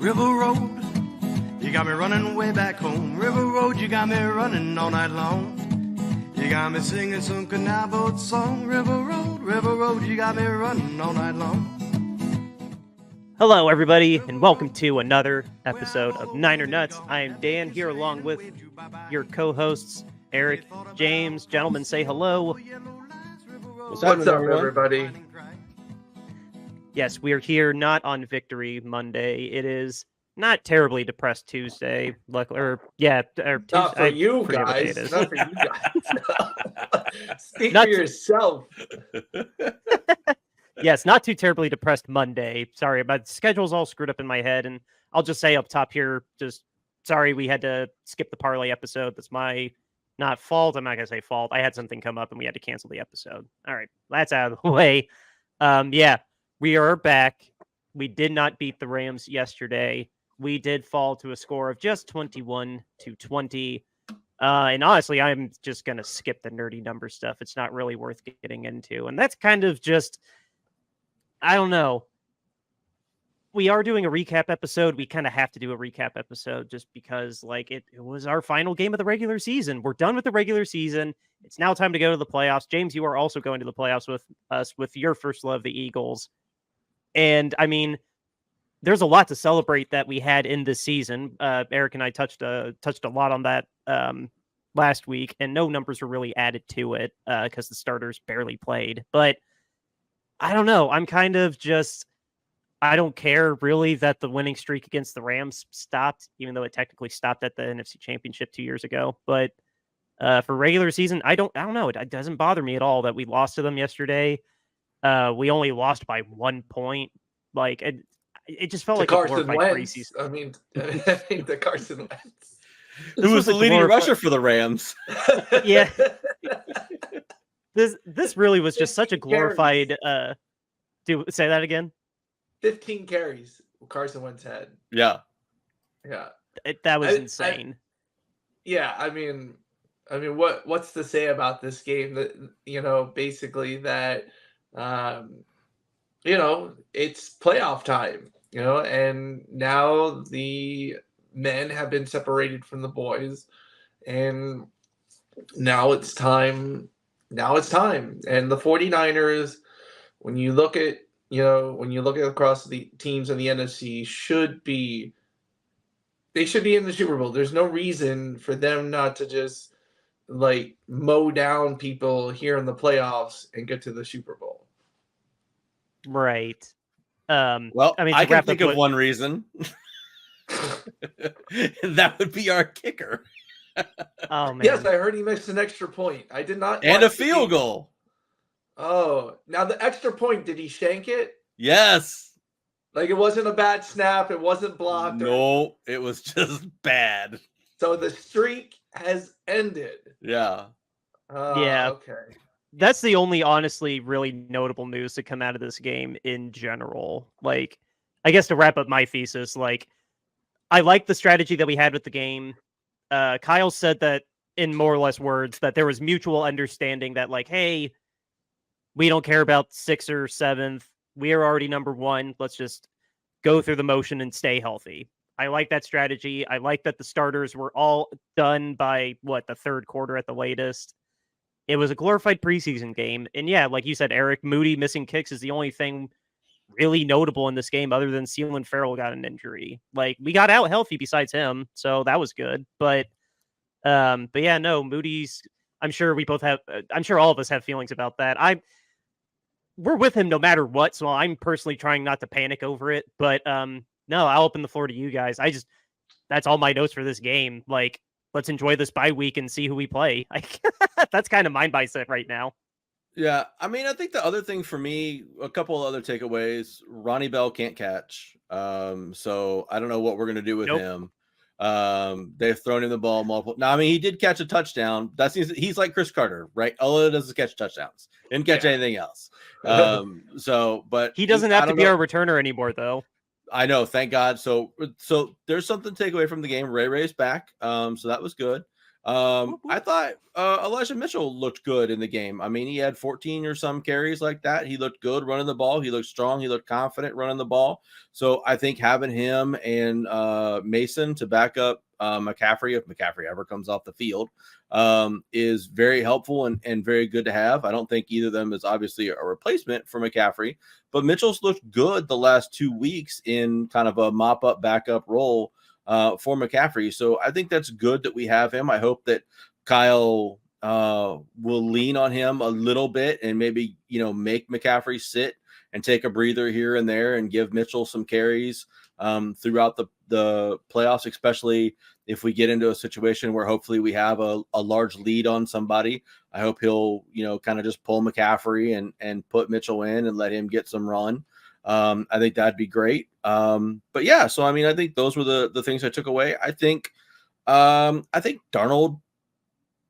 River Road, you got me running way back home. River Road, you got me running all night long. You got me singing some canal boat song. River Road, you got me running all night long. Hello, everybody, and welcome to another episode of Niner Nuts. I am Dan, here along with your co-hosts, Eric, James. Gentlemen, say hello. What's up, everybody? Yes, we are here not on Victory Monday. It is not terribly depressed Tuesday. Luckily, or Tuesday. Not for you guys. Not for you guys. Speak for yourself. Yes, not too terribly depressed Monday. Sorry, my schedule's all screwed up in my head, and I'll just say up top here, just sorry we had to skip the parlay episode. That's my not fault. I'm not gonna say fault. I had something come up and we had to cancel the episode. All right, that's out of the way. We are back. We did not beat the Rams yesterday. We did fall to a score of just 21-20. And honestly, I'm just gonna skip the nerdy number stuff. It's not really worth getting into, and that's kind of just. I don't know. We are doing a recap episode. We kind of have to do a recap episode just because, it was our final game of the regular season. We're done with the regular season. It's now time to go to the playoffs. James, you are also going to the playoffs with us with your first love, the Eagles. And, I mean, there's a lot to celebrate that we had in this season. Eric and I touched a lot on that last week, and no numbers were really added to it because the starters barely played. But I don't know. I'm kind of just, I don't care really that the winning streak against the Rams stopped, even though it technically stopped at the NFC Championship 2 years ago. But for regular season, I don't know. It doesn't bother me at all that we lost to them yesterday. We only lost by 1 point. It just felt like a glorified preseason. I mean, the Carson Wentz. Who was the leading rusher for the Rams? Yeah. This really was just such a glorified. Say that again. 15 carries Carson Wentz had. Yeah. That was insane. I mean, what's to say about this game? That basically that, it's playoff time. And now the men have been separated from the boys, and now it's time. And the 49ers, when you look at across the teams in the NFC, should be in the Super Bowl. There's no reason for them not to just mow down people here in the playoffs and get to the Super Bowl. Right. Well, I can think of one reason. That would be our kicker. Oh man! Yes, I heard he missed an extra point. I did not. And a field goal. Oh, now the extra point, did he shank it? Yes. It wasn't a bad snap. It wasn't blocked. No, it was just bad. So the streak has ended. Yeah. Yeah. Okay. That's the only honestly really notable news to come out of this game in general. I guess to wrap up my thesis, I like the strategy that we had with the game. Kyle said that in more or less words that there was mutual understanding that hey, we don't care about 6th or 7th. We are already number 1. Let's just go through the motion and stay healthy. I like that strategy. I like that the starters were all done by the third quarter at the latest. It was a glorified preseason game. And yeah, like you said, Eric, Moody missing kicks is the only thing really notable in this game other than Sealand Farrell got an injury. We got out healthy besides him, so that was good. But yeah, no, Moody's, I'm sure all of us have feelings about that. We're with him no matter what, so I'm personally trying not to panic over it. But no, I'll open the floor to you guys. That's all my notes for this game. Let's enjoy this bye week and see who we play. That's kind of my mindset right now. Yeah, I mean, I think the other thing for me, a couple of other takeaways. Ronnie Bell can't catch, so I don't know what we're going to do with him. They've thrown him the ball multiple. Now, I mean, he did catch a touchdown. He's like Chris Carter, right? All he does is catch touchdowns. Didn't catch anything else. But he doesn't have to be our returner anymore, though. I know, thank God. So there's something to take away from the game. Ray's back, so that was good. I thought Elijah Mitchell looked good in the game. I mean, he had 14 or some carries like that. He looked good running the ball. He looked strong. He looked confident running the ball. So I think having him and Mason to back up McCaffrey, if McCaffrey ever comes off the field, is very helpful and very good to have. I don't think either of them is obviously a replacement for McCaffrey, but Mitchell's looked good the last 2 weeks in kind of a mop-up backup role for McCaffrey. So I think that's good that we have him. I hope that Kyle will lean on him a little bit and maybe, make McCaffrey sit and take a breather here and there and give Mitchell some carries throughout the playoffs, especially if we get into a situation where hopefully we have a large lead on somebody. I hope he'll, kind of just pull McCaffrey and put Mitchell in and let him get some run. I think that'd be great. But yeah, so I mean, I think those were the things I took away. I think Darnold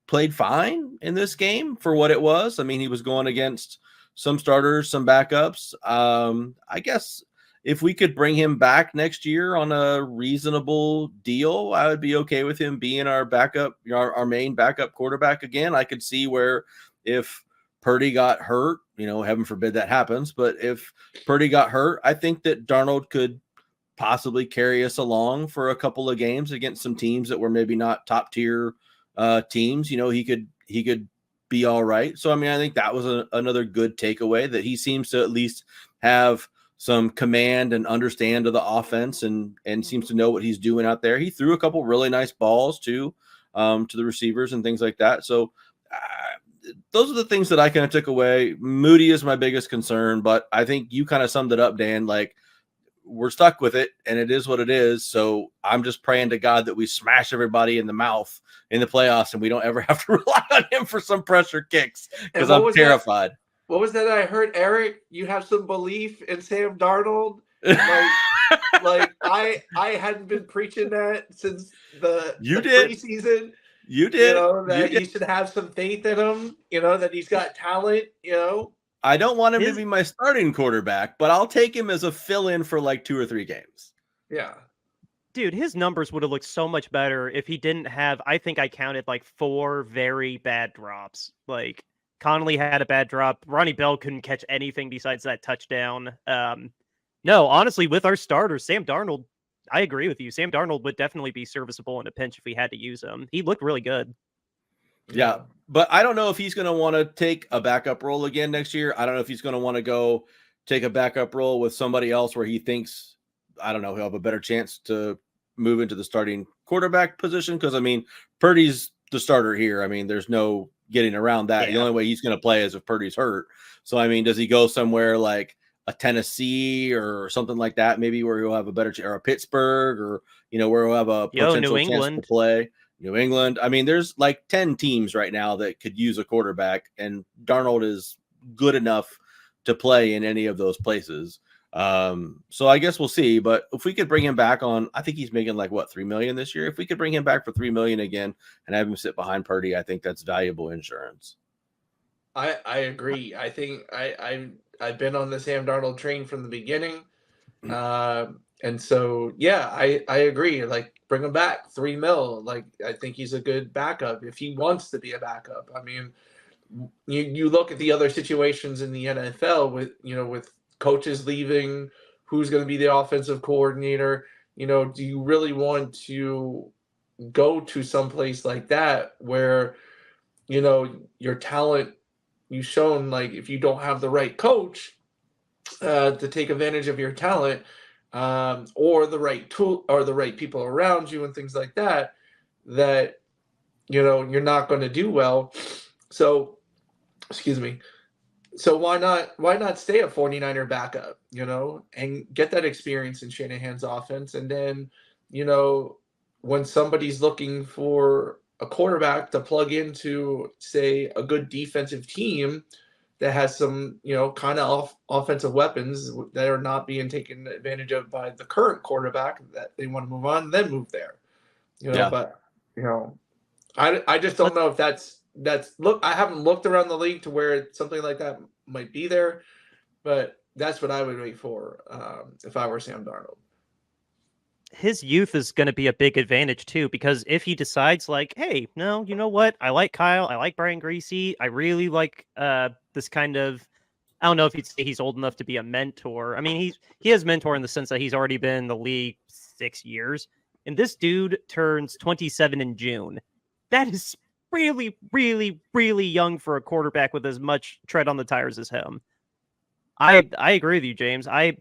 played fine in this game for what it was. I mean, he was going against some starters, some backups. I guess if we could bring him back next year on a reasonable deal, I would be okay with him being our backup, our main backup quarterback again. I could see where if Purdy got hurt, heaven forbid that happens, but if Purdy got hurt, I think that Darnold could possibly carry us along for a couple of games against some teams that were maybe not top tier teams. He could be all right. So, I mean, I think that was another good takeaway, that he seems to at least have some command and understand of the offense and seems to know what he's doing out there. He threw a couple really nice balls too, to the receivers and things like that. So those are the things that I kind of took away. Moody is my biggest concern, but I think you kind of summed it up, Dan. Like, we're stuck with it and it is what it is. So I'm just praying to God that we smash everybody in the mouth in the playoffs and we don't ever have to rely on him for some pressure kicks, because I'm terrified. What was that I heard, Eric? You have some belief in Sam Darnold? Like I hadn't been preaching that since the preseason. You did. You should have some faith in him, that he's got talent, I don't want him to be my starting quarterback, but I'll take him as a fill-in for like 2 or 3 games. Yeah. Dude, his numbers would have looked so much better if he didn't have, I think I counted like 4 very bad drops. Like, Connolly had a bad drop. Ronnie Bell couldn't catch anything besides that touchdown. No, honestly, with our starters, Sam Darnold, I agree with you. Sam Darnold would definitely be serviceable in a pinch if we had to use him. He looked really good. Yeah, but I don't know if he's going to want to take a backup role again next year. I don't know if he's going to want to go take a backup role with somebody else where he thinks, I don't know, he'll have a better chance to move into the starting quarterback position. Because, I mean, Purdy's the starter here. I mean, there's no getting around that. Yeah. The only way he's going to play is if Purdy's hurt. So, I mean, does he go somewhere like a Tennessee or something like that, maybe where he'll have a better chance, or a Pittsburgh, or, where he'll have a potential chance to play? New England. I mean, there's like 10 teams right now that could use a quarterback, and Darnold is good enough to play in any of those places. So I guess we'll see. But if we could bring him back on, I think he's making like $3 million this year. If we could bring him back for $3 million again and have him sit behind Purdy, I think that's valuable insurance. I agree. I think I've been on the Sam Darnold train from the beginning. And so, yeah, I agree. Like, bring him back, $3 million. Like, I think he's a good backup if he wants to be a backup. I mean, you look at the other situations in the NFL with coaches leaving, who's going to be the offensive coordinator. Do you really want to go to someplace like that where, your talent, you've shown, like, if you don't have the right coach to take advantage of your talent, or the right tool or the right people around you and things like that, you're not going to do well. So, excuse me. So why not stay a 49er backup, and get that experience in Shanahan's offense. And then, when somebody's looking for a quarterback to plug into, say, a good defensive team that has some, kind of offensive weapons that are not being taken advantage of by the current quarterback that they want to move on, then move there. Yeah. But, I just don't know if that's I haven't looked around the league to where something like that might be there, but that's what I would wait for if I were Sam Darnold. his youth is going to be a big advantage too, because if he decides like, hey, no, you know what? I like Kyle. I like Brian Greasy. I really like this kind of. I don't know if he'd say he's old enough to be a mentor. I mean, he has mentor in the sense that he's already been in the league 6 years, and this dude turns 27 in June. That is really, really, really young for a quarterback with as much tread on the tires as him. I agree with you, James. I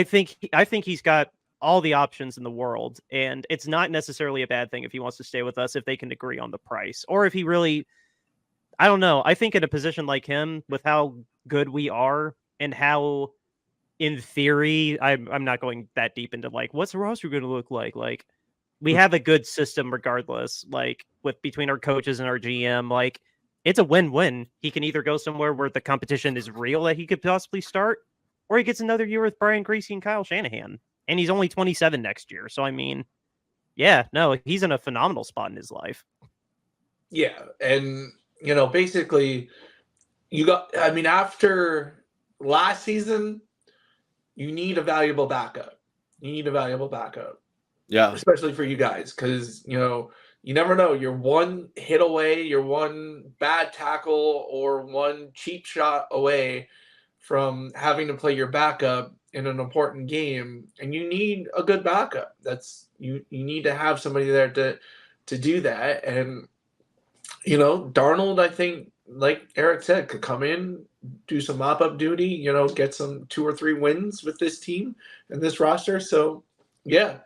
think he's got all the options in the world, and it's not necessarily a bad thing if he wants to stay with us if they can agree on the price, or if he really. I don't know. I think in a position like him, with how good we are and how, in theory, I'm not going that deep into like what's the roster going to look like. Like we have a good system regardless. Like with between our coaches and our GM, like it's a win-win. He can either go somewhere where the competition is real that he could possibly start, or he gets another year with Brian Greasy and Kyle Shanahan, and he's only 27 next year. So I mean, yeah, no, he's in a phenomenal spot in his life. Yeah, and basically, I mean, after last season, you need a valuable backup. Yeah. Especially for you guys, because you never know. You're one hit away, you're one bad tackle, or one cheap shot away from having to play your backup in an important game, and you need a good backup. You need to have somebody there to do that. And Darnold, I think, like Eric said, could come in, do some mop-up duty, get some 2 or 3 wins with this team and this roster. So, yeah,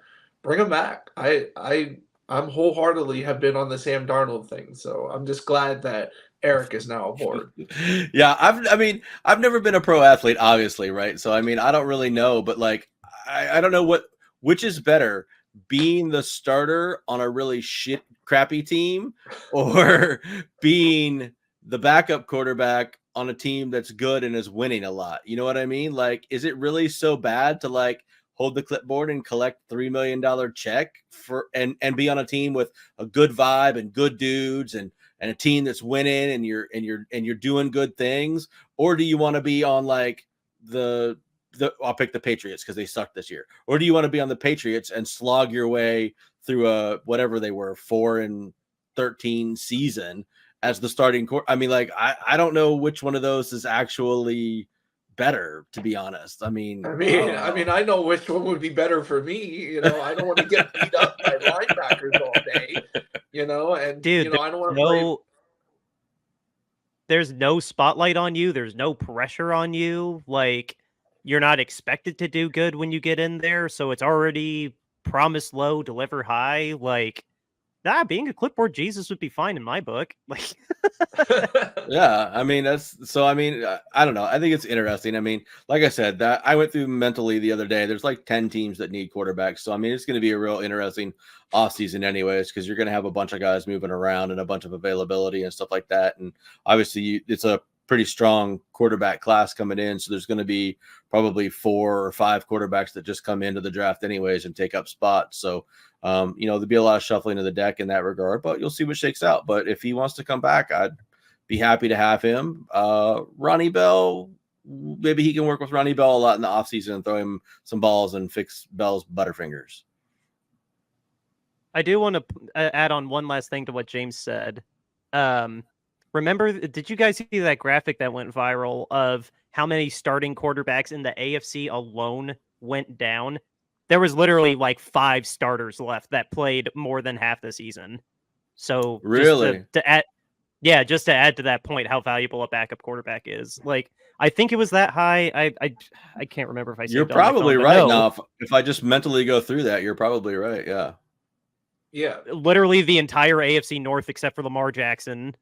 bring him back. I'm wholeheartedly have been on the Sam Darnold thing, so I'm just glad that Eric is now aboard. Yeah, I've never been a pro athlete, obviously, right? So I mean, I don't really know, but like, I don't know which is better, being the starter on a really crappy team, or being the backup quarterback on a team that's good and is winning a lot. You know what I mean? Like, is it really so bad to like hold the clipboard and collect $3 million check and be on a team with a good vibe and good dudes and a team that's winning and you're doing good things? Or do you want to be on like I'll pick the Patriots because they sucked this year? Or do you want to be on the Patriots and slog your way through a whatever they were 4-13 season as the starting court? I mean, like, I don't know which one of those is actually better, to be honest. I mean, I know which one would be better for me. I don't want to get beat up by linebackers all day. And dude, I don't want to play. There's no spotlight on you. There's no pressure on you. Like, you're not expected to do good when you get in there. So it's already promise low, deliver high. Like, being a clipboard Jesus would be fine in my book. Like, yeah, I mean, I don't know. I think it's interesting. I mean, like I said, that I went through mentally the other day. There's like 10 teams that need quarterbacks. So, I mean, it's going to be a real interesting offseason anyways, because you're going to have a bunch of guys moving around and a bunch of availability and stuff like that. And obviously it's a pretty strong quarterback class coming in. So there's going to be probably 4 or 5 quarterbacks that just come into the draft anyways and take up spots. So, there'll be a lot of shuffling of the deck in that regard, but you'll see what shakes out. But if he wants to come back, I'd be happy to have him. Ronnie Bell, maybe he can work with Ronnie Bell a lot in the offseason and throw him some balls and fix Bell's butterfingers. I do want to add on one last thing to what James said. Remember, did you guys see that graphic that went viral of how many starting quarterbacks in the AFC alone went down? There was literally like 5 starters left that played more than half the season. So really, just to add to that point, how valuable a backup quarterback is. Like, I think it was that high. I can't remember if I said. You're probably right now. If I just mentally go through that, you're probably right. Yeah. Yeah. Literally the entire AFC North except for Lamar Jackson.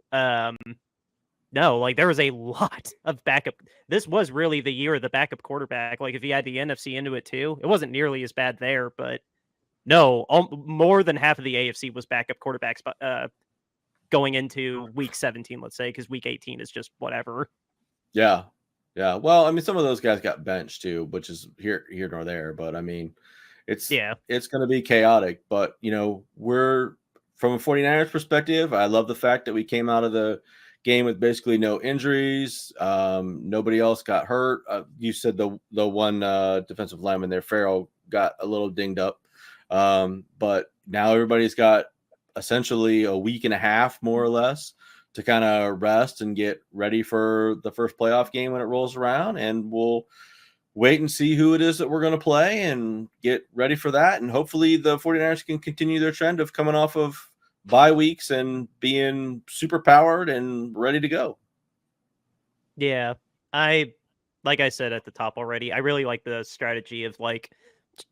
No, like there was a lot of backup. This was really the year of the backup quarterback. Like if you add the NFC into it too, it wasn't nearly as bad there, but no, more than half of the AFC was backup quarterbacks going into week 17, let's say, because week 18 is just whatever. Yeah. Yeah. Well, I mean, some of those guys got benched too, which is here nor there, but I mean, it's going to be chaotic, but we're from a 49ers perspective. I love the fact that we came out of the game with basically no injuries. Nobody else got hurt. You said the one defensive lineman there, Farrell, got a little dinged up. But now everybody's got essentially a week and a half, more or less, to kind of rest and get ready for the first playoff game when it rolls around. And we'll wait and see who it is that we're going to play and get ready for that. And hopefully the 49ers can continue their trend of coming off of bye weeks and being super powered and ready to go. Yeah. Like I said at the top already, I really like the strategy of like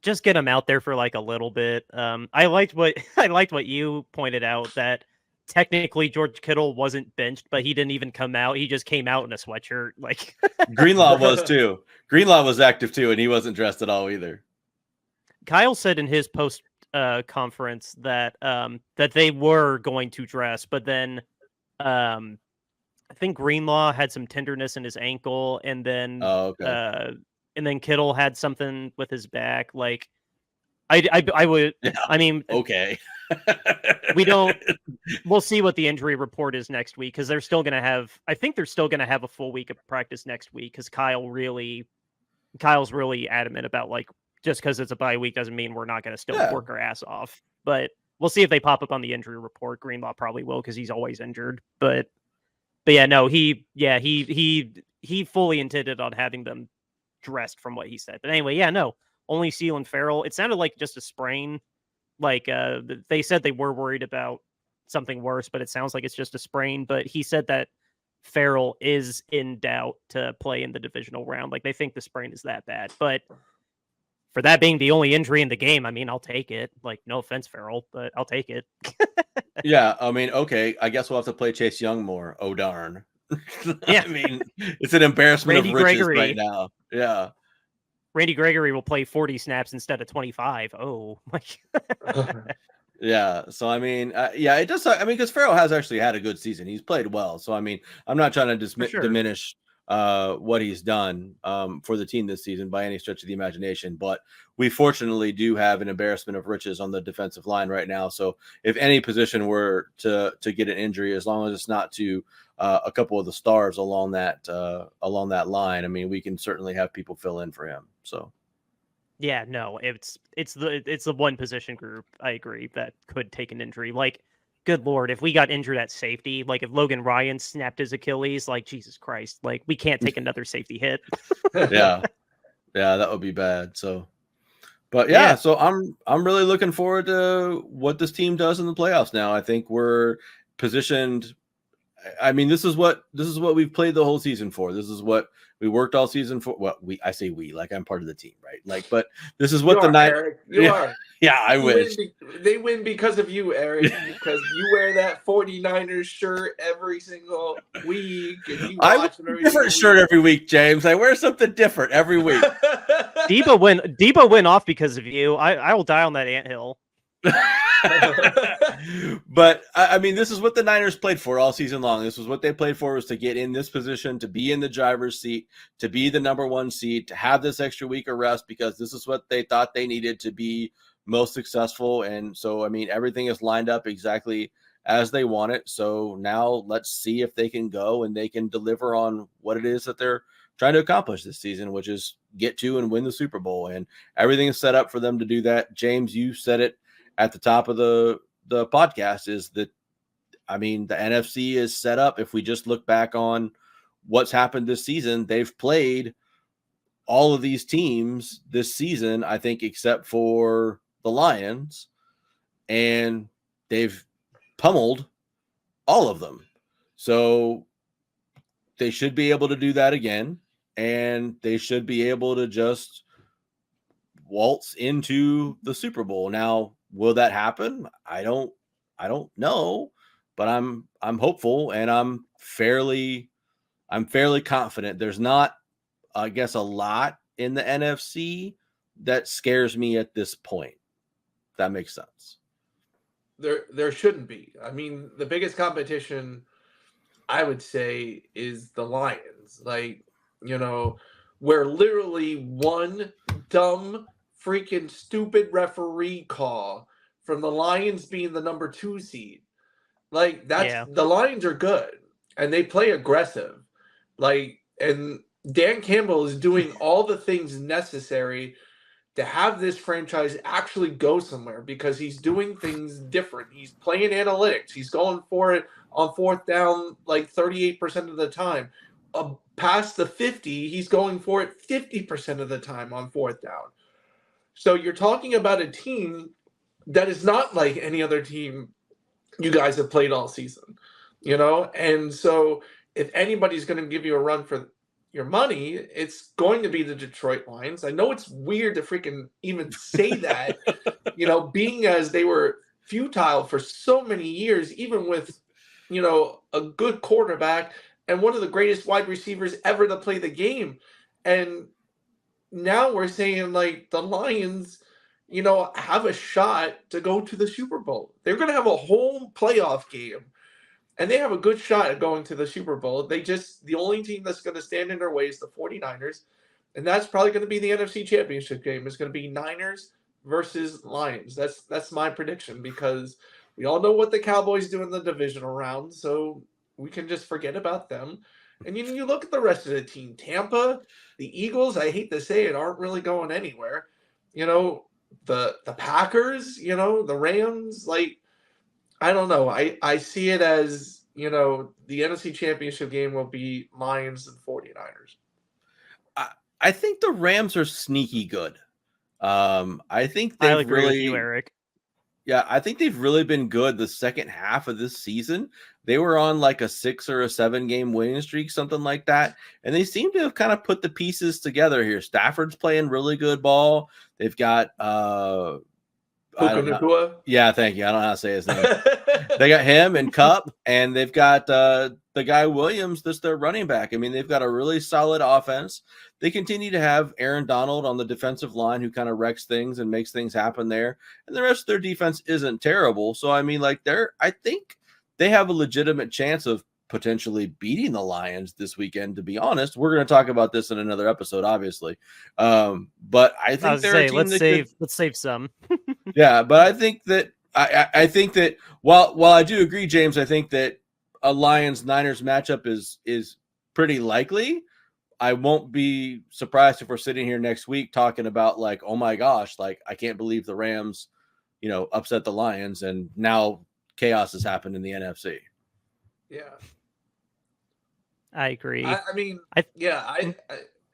just get him out there for like a little bit. I liked what I liked what you pointed out, that technically George Kittle wasn't benched, but he didn't even come out. He just came out in a sweatshirt. Like Greenlaw was too. Greenlaw was active too, and he wasn't dressed at all either. Kyle said in his post conference that that they were going to dress, but then I think Greenlaw had some tenderness in his ankle, and then Kittle had something with his back. Like I would, Yeah. I mean, Okay. We'll see what the injury report is next week, because they're still going to have, I think they're still going to have a full week of practice next week, because Kyle's really adamant about, like, just because it's a bye week doesn't mean we're not going to still work our ass off. But we'll see if they pop up on the injury report. Greenlaw probably will, because he's always injured. But yeah, no, he fully intended on having them dressed from what he said. But anyway, yeah, no, only Seal and Farrell. It sounded like just a sprain. Like they said they were worried about something worse, but it sounds like it's just a sprain. But he said that Farrell is in doubt to play in the divisional round. Like, they think the sprain is that bad. But for that being the only injury in the game, I mean, I'll take it. Like, no offense, Farrell, but I'll take it. Yeah, I mean, okay, I guess we'll have to play Chase Young more. Oh, darn. Yeah. I mean, it's an embarrassment Randy of riches Gregory right now. Yeah. Randy Gregory will play 40 snaps instead of 25. Oh, like. Yeah. So, I mean, yeah, it does. I mean, because Farrell has actually had a good season. He's played well. So, I mean, I'm not trying to diminish what he's done for the team this season by any stretch of the imagination. But we fortunately do have an embarrassment of riches on the defensive line right now. So if any position were to get an injury, as long as it's not to a couple of the stars along that line, I mean, we can certainly have people fill in for him. So. Yeah, no, it's the one position group, I agree, that could take an injury. Like, good Lord, if we got injured at safety, like if Logan Ryan snapped his Achilles, like, Jesus Christ, like, we can't take another safety hit. Yeah, that would be bad. So, but yeah, so I'm really looking forward to what this team does in the playoffs now. I think we're positioned. I mean, this is what we've played the whole season for. This is what we worked all season for. Well, I say we, like I'm part of the team, right? Like, but this is what you are. Yeah, I wish. They win because of you, Eric, because you wear that 49ers shirt every single week. And you I wear a different shirt every week, James. I wear something different every week. Debo went off because of you. I will die on that anthill. But I mean, this is what the Niners played for all season long. This was what they played for, was to get in this position, to be in the driver's seat, to be the number one seed, to have this extra week of rest, because this is what they thought they needed to be most successful. And so, I mean, everything is lined up exactly as they want it. So now let's see if they can go and they can deliver on what it is that they're trying to accomplish this season, which is get to and win the Super Bowl. And everything is set up for them to do that. James, you said it at the top of the podcast, is that, I mean, the NFC is set up. If we just look back on what's happened this season, they've played all of these teams this season, I think, except for the Lions, and they've pummeled all of them. So they should be able to do that again, and they should be able to just waltz into the Super Bowl. Now, will that happen? I don't know, but I'm hopeful, and I'm fairly confident. There's not, I guess, a lot in the NFC that scares me at this point. If that makes sense. There shouldn't be. I mean, the biggest competition, I would say, is the Lions. Like, you know, where literally one dumb, freaking stupid referee call from the Lions being the number 2 seed. Like, the Lions are good and they play aggressive. Like, and Dan Campbell is doing all the things necessary to have this franchise actually go somewhere because he's doing things different. He's playing analytics. He's going for it on fourth down like 38% of the time. Past the 50, he's going for it 50% of the time on fourth down. So you're talking about a team that is not like any other team you guys have played all season, you know? And so if anybody's going to give you a run for your money, it's going to be the Detroit Lions. I know it's weird to freaking even say that, you know, being as they were futile for so many years, even with, you know, a good quarterback and one of the greatest wide receivers ever to play the game. And now we're saying like the Lions, you know, have a shot to go to the Super Bowl. They're going to have a home playoff game and they have a good shot at going to the Super Bowl. The only team that's going to stand in their way is the 49ers. And that's probably going to be the NFC Championship game. It's going to be Niners versus Lions. That's my prediction because we all know what the Cowboys do in the divisional round. So we can just forget about them. And you look at the rest of the team. Tampa, the Eagles, I hate to say it, aren't really going anywhere. You know, the Packers, you know, the Rams, like, I don't know. I see it as, you know, the NFC Championship game will be Lions and 49ers. I think the Rams are sneaky good. I think I'll they've agree with really, you, Eric. yeah, I think they've really been good the second half of this season. They were on like a 6 or a 7 game winning streak, something like that. And they seem to have kind of put the pieces together here. Stafford's playing really good ball. They've got, I don't know. Puka Yeah, thank you. I don't know how to say his name. They got him and Cup, and they've got the guy Williams that's their running back. I mean, they've got a really solid offense. They continue to have Aaron Donald on the defensive line who kind of wrecks things and makes things happen there. And the rest of their defense isn't terrible. So, I mean, like I think they have a legitimate chance of potentially beating the Lions this weekend, to be honest. We're going to talk about this in another episode, obviously. But I think they're a team let's save some. Yeah, but I think that I think that while I do agree, James, I think that a Lions-Niners matchup is pretty likely. I won't be surprised if we're sitting here next week talking about like, oh my gosh, like I can't believe the Rams, you know, upset the Lions and now chaos has happened in the NFC. Yeah. I agree. I mean,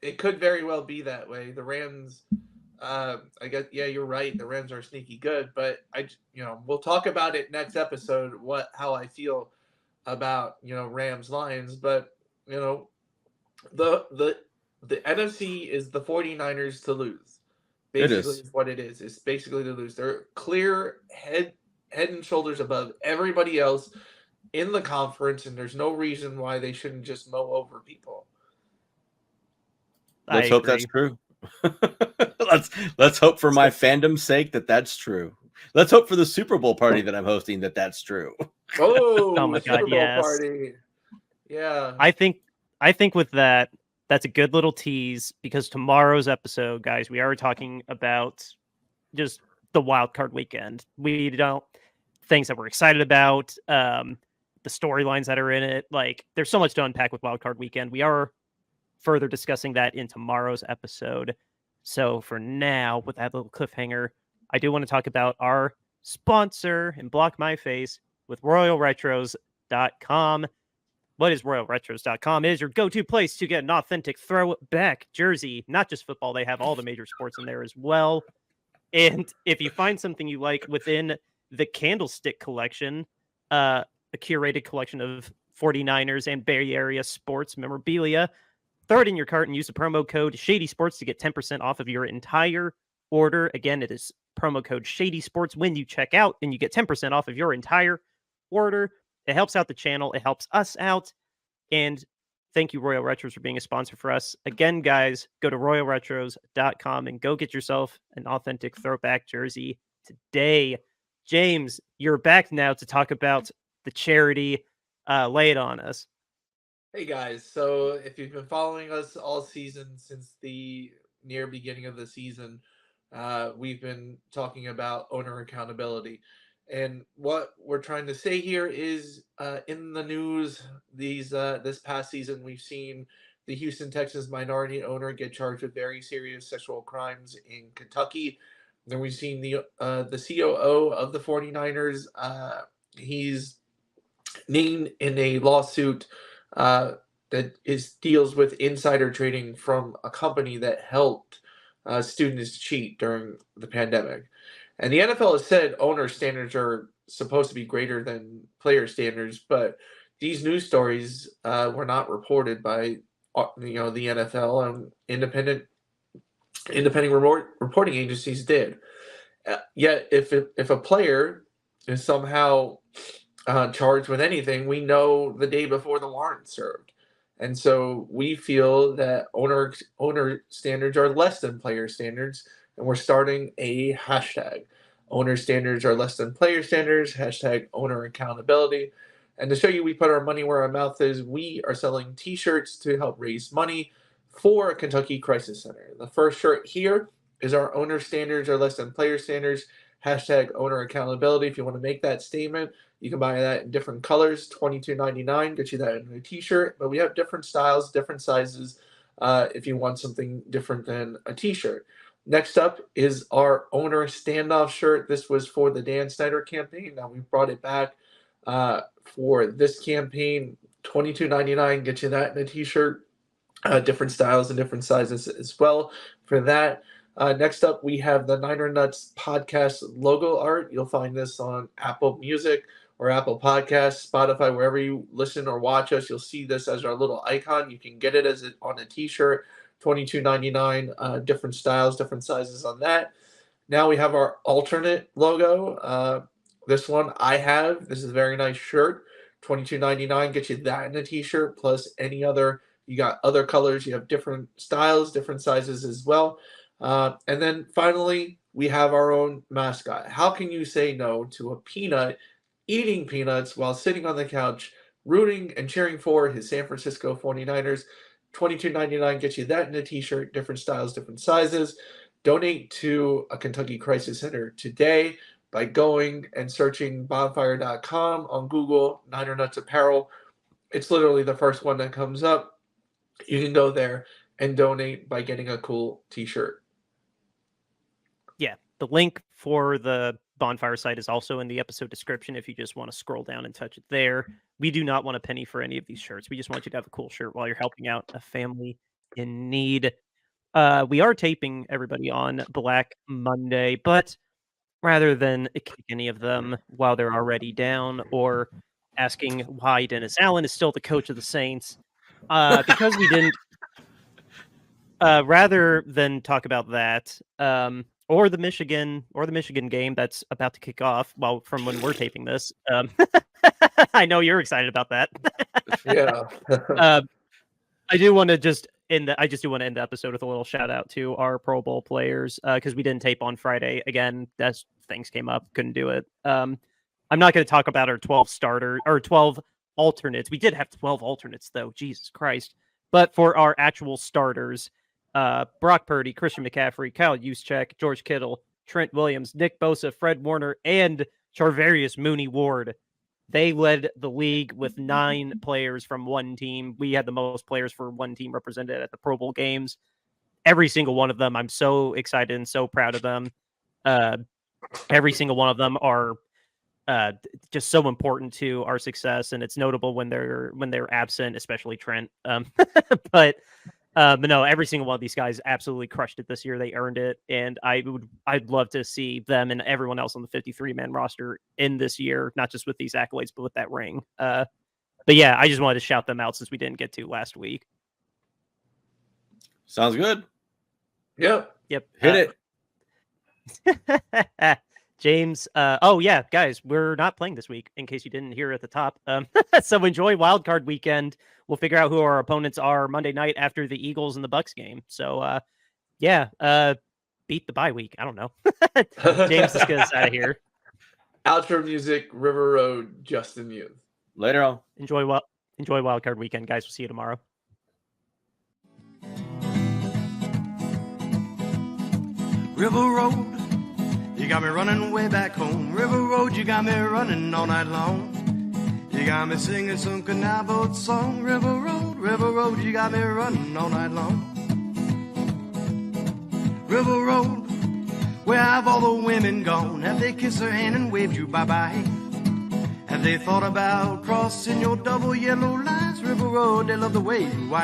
it could very well be that way. The Rams, I guess, yeah, you're right. The Rams are sneaky good, but we'll talk about it next episode. How I feel about Rams Lions, but the NFC is the 49ers to lose. Basically, is what it is. It's basically to lose. They're clear head and shoulders above everybody else in the conference, and there's no reason why they shouldn't just mow over people. Let's hope that's true. let's hope for my fandom's sake that's true. Let's hope for the Super Bowl party that I'm hosting that's true. Oh my God, Super Bowl party. Yeah. I think with that's a good little tease because tomorrow's episode, guys, we are talking about just the wild card weekend. We don't things that we're excited about, the storylines that are in it. Like there's so much to unpack with wild card weekend. We are further discussing that in tomorrow's episode. So for now, with that little cliffhanger, I do want to talk about our sponsor and block my face with RoyalRetros.com. What is RoyalRetros.com? It is your go-to place to get an authentic throwback jersey. Not just football. They have all the major sports in there as well. And if you find something you like within the Candlestick collection, a curated collection of 49ers and Bay Area sports memorabilia, throw it in your cart and use the promo code Shady Sports to get 10% off of your entire order. Again, it is promo code Shady Sports when you check out, and you get 10% off of your entire order. It helps out the channel. It helps us out. And thank you, Royal Retros, for being a sponsor for us. Again, guys, go to RoyalRetros.com and go get yourself an authentic throwback jersey today. James, you're back now to talk about the charity. Lay it on us. Hey, guys. So if you've been following us all season since the near beginning of the season, we've been talking about owner accountability. And what we're trying to say here is in the news this past season, we've seen the Houston Texans minority owner get charged with very serious sexual crimes in Kentucky. Then we've seen the COO of the 49ers. He's named in a lawsuit that deals with insider trading from a company that helped students cheat during the pandemic. And the NFL has said owner standards are supposed to be greater than player standards, but these news stories were not reported by the NFL, and independent reporting agencies did. Yet, if a player is somehow charged with anything, we know the day before the warrant served. And so we feel that owner standards are less than player standards, and we're starting a hashtag. Owner standards are less than player standards, hashtag owner accountability. And to show you we put our money where our mouth is, we are selling t-shirts to help raise money for Kentucky Crisis Center. The first shirt here is our owner standards are less than player standards, hashtag owner accountability. If you want to make that statement, you can buy that in different colors, $22.99, get you that in a t-shirt. But we have different styles, different sizes if you want something different than a t-shirt. Next up is our owner standoff shirt. This was for the Dan Snyder campaign. Now we've brought it back for this campaign, $22.99, get you that in a t-shirt. Different styles and different sizes as well for that. Next up, we have the Niner Nuts podcast logo art. You'll find this on Apple Music or Apple Podcasts, Spotify, wherever you listen or watch us. You'll see this as our little icon. You can get it on a t-shirt, $22.99, different styles, different sizes on that. Now we have our alternate logo. This one I have. This is a very nice shirt, $22.99. Get you that in a t-shirt, plus any other. You got other colors. You have different styles, different sizes as well. And then finally, we have our own mascot. How can you say no to a peanut eating peanuts while sitting on the couch, rooting and cheering for his San Francisco 49ers? $22.99 gets you that in a t-shirt, different styles, different sizes. Donate to a Kentucky Crisis Center today by going and searching bonfire.com on Google, Niner Nuts Apparel. It's literally the first one that comes up. You can go there and donate by getting a cool t-shirt. Yeah, the link for the Bonfire site is also in the episode description if you just want to scroll down and touch it there. We do not want a penny for any of these shirts. We just want you to have a cool shirt while you're helping out a family in need. We are taping everybody on Black Monday, but rather than kick any of them while they're already down or asking why Dennis Allen is still the coach of the Saints, because we didn't, rather than talk about that, or the Michigan game that's about to kick off, from when we're taping this. I know you're excited about that. Yeah. I do want to just end the episode with a little shout out to our Pro Bowl players, because we didn't tape on Friday. Again, that's things came up, couldn't do it. I'm not going to talk about our 12 alternates. We did have 12 alternates though, Jesus Christ. But for our actual starters, Brock Purdy, Christian McCaffrey, Kyle Juszczyk, George Kittle, Trent Williams, Nick Bosa, Fred Warner, and Charvarius Mooney Ward. They led the league with 9 players from one team. We had the most players for one team represented at the Pro Bowl games. Every single one of them, I'm so excited and so proud of them. Every single one of them are just so important to our success, and it's notable when they're absent, especially Trent. But no, every single one of these guys absolutely crushed it this year. They earned it, and I'd love to see them and everyone else on the 53-man roster in this year, not just with these accolades, but with that ring. But yeah, I just wanted to shout them out since we didn't get to last week. Sounds good. Yep. Hit it. James, oh yeah, guys, we're not playing this week, in case you didn't hear at the top. So enjoy Wildcard Weekend. We'll figure out who our opponents are Monday night after the Eagles and the Bucks game. So, beat the bye week. I don't know. James, let's get us out of here. Outro music, River Road, Justin Youth. Later on. Enjoy Wildcard Weekend, guys. We'll see you tomorrow. River Road, you got me running way back home. River Road, you got me running all night long. You got me singing some canal boat song. River Road, River Road, you got me running all night long. River Road, where have all the women gone? Have they kissed her hand and waved you bye-bye? Have they thought about crossing your double yellow lines? River Road, they love the way you wind.